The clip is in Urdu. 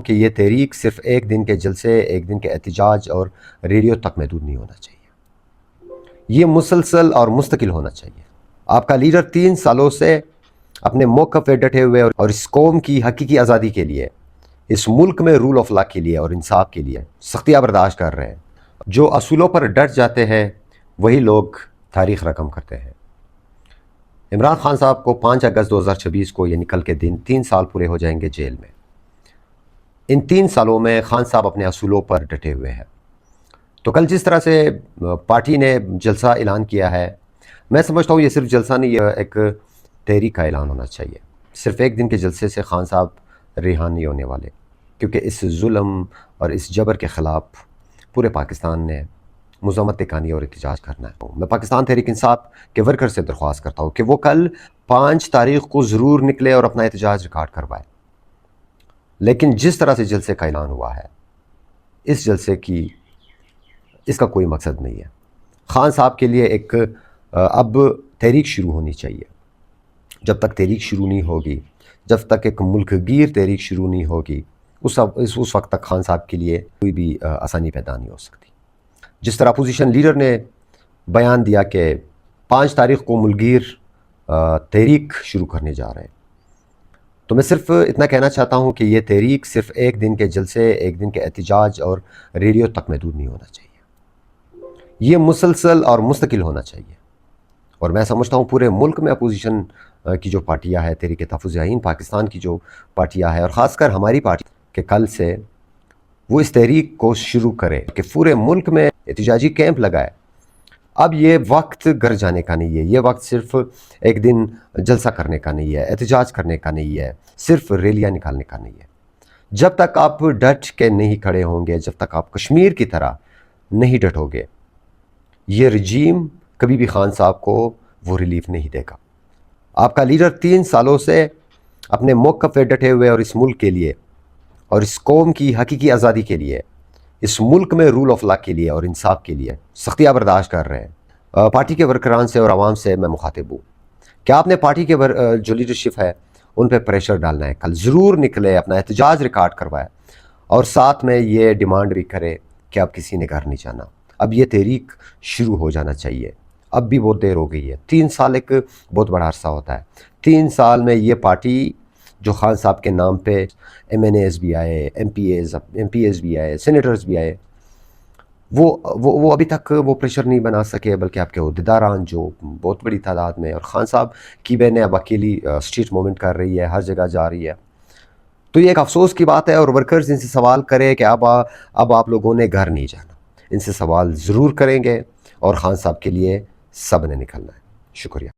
کہ یہ تحریک صرف ایک دن کے جلسے، ایک دن کے احتجاج اور ریڈیو تک محدود نہیں ہونا چاہیے، یہ مسلسل اور مستقل ہونا چاہیے۔ آپ کا لیڈر 3 سالوں سے اپنے موقف پہ ڈٹے ہوئے اور اس قوم کی حقیقی آزادی کے لیے، اس ملک میں رول آف لا کے لیے اور انصاف کے لیے سختیاں برداشت کر رہے ہیں۔ جو اصولوں پر ڈٹ جاتے ہیں وہی لوگ تاریخ رقم کرتے ہیں۔ عمران خان صاحب کو 5 اگست 2026 کو یعنی کل کے دن 3 سال پورے ہو جائیں گے جیل میں۔ ان 3 سالوں میں خان صاحب اپنے اصولوں پر ڈٹے ہوئے ہیں۔ تو کل جس طرح سے پارٹی نے جلسہ اعلان کیا ہے، میں سمجھتا ہوں یہ صرف جلسہ نہیں، یہ ایک تحریک کا اعلان ہونا چاہیے۔ صرف ایک دن کے جلسے سے خان صاحب ریحان نہیں ہونے والے، کیونکہ اس ظلم اور اس جبر کے خلاف پورے پاکستان نے مذمت دکھانی اور احتجاج کرنا ہے۔ میں پاکستان تحریک انصاف کے ورکر سے درخواست کرتا ہوں کہ وہ کل 5 تاریخ کو ضرور نکلے اور اپنا احتجاج ریکارڈ کروائے، لیکن جس طرح سے جلسے کا اعلان ہوا ہے، اس جلسے کی اس کا کوئی مقصد نہیں ہے۔ خان صاحب کے لیے ایک اب تحریک شروع ہونی چاہیے۔ جب تک تحریک شروع نہیں ہوگی، جب تک ایک ملک گیر تحریک شروع نہیں ہوگی، اس وقت تک خان صاحب کے لیے کوئی بھی آسانی پیدا نہیں ہو سکتی۔ جس طرح اپوزیشن لیڈر نے بیان دیا کہ 5 تاریخ کو ملک گیر تحریک شروع کرنے جا رہے ہیں، تو میں صرف اتنا کہنا چاہتا ہوں کہ یہ تحریک صرف ایک دن کے جلسے، ایک دن کے احتجاج اور ریڈیو تک محدود نہیں ہونا چاہیے، یہ مسلسل اور مستقل ہونا چاہیے۔ اور میں سمجھتا ہوں پورے ملک میں اپوزیشن کی جو پارٹیاں ہیں، تحریک تحفظ آئین پاکستان کی جو پارٹیاں ہیں، اور خاص کر ہماری پارٹی کہ کل سے وہ اس تحریک کو شروع کرے کہ پورے ملک میں احتجاجی کیمپ لگائے۔ اب یہ وقت گھر جانے کا نہیں ہے، یہ وقت صرف ایک دن جلسہ کرنے کا نہیں ہے، احتجاج کرنے کا نہیں ہے، صرف ریلیاں نکالنے کا نہیں ہے۔ جب تک آپ ڈٹ کے نہیں کھڑے ہوں گے، جب تک آپ کشمیر کی طرح نہیں ڈٹو گے، یہ رجیم کبھی بھی خان صاحب کو وہ ریلیف نہیں دے گا۔ آپ کا لیڈر 3 سالوں سے اپنے موقف پہ ڈٹے ہوئے اور اس ملک کے لیے اور اس قوم کی حقیقی آزادی کے لیے، اس ملک میں رول آف لا کے لیے اور انصاف کے لیے سختیاں برداشت کر رہے ہیں۔ پارٹی کے ورکران سے اور عوام سے میں مخاطب ہوں کہ آپ نے پارٹی کے جو لیڈرشپ ہے ان پہ پریشر ڈالنا ہے، کل ضرور نکلے، اپنا احتجاج ریکارڈ کروائے اور ساتھ میں یہ ڈیمانڈ بھی کرے کہ اب کسی نے گھر نہیں جانا۔ اب یہ تحریک شروع ہو جانا چاہیے، اب بھی بہت دیر ہو گئی ہے۔ 3 سال ایک بہت بڑا عرصہ ہوتا ہے۔ 3 سال میں یہ پارٹی جو خان صاحب کے نام پہ MNAs بھی آئے، MPs بھی آئے، سینیٹرز بھی آئے، وہ ابھی تک وہ پریشر نہیں بنا سکے، بلکہ آپ کے عہدیداران جو بہت بڑی تعداد میں، اور خان صاحب کی بہنیں اب اکیلی اسٹریٹ موومنٹ کر رہی ہے، ہر جگہ جا رہی ہے۔ تو یہ ایک افسوس کی بات ہے، اور ورکرز ان سے سوال کرے کہ اب آپ لوگوں نے گھر نہیں جانا، ان سے سوال ضرور کریں گے، اور خان صاحب کے لیے سب نے نکلنا ہے۔ شکریہ۔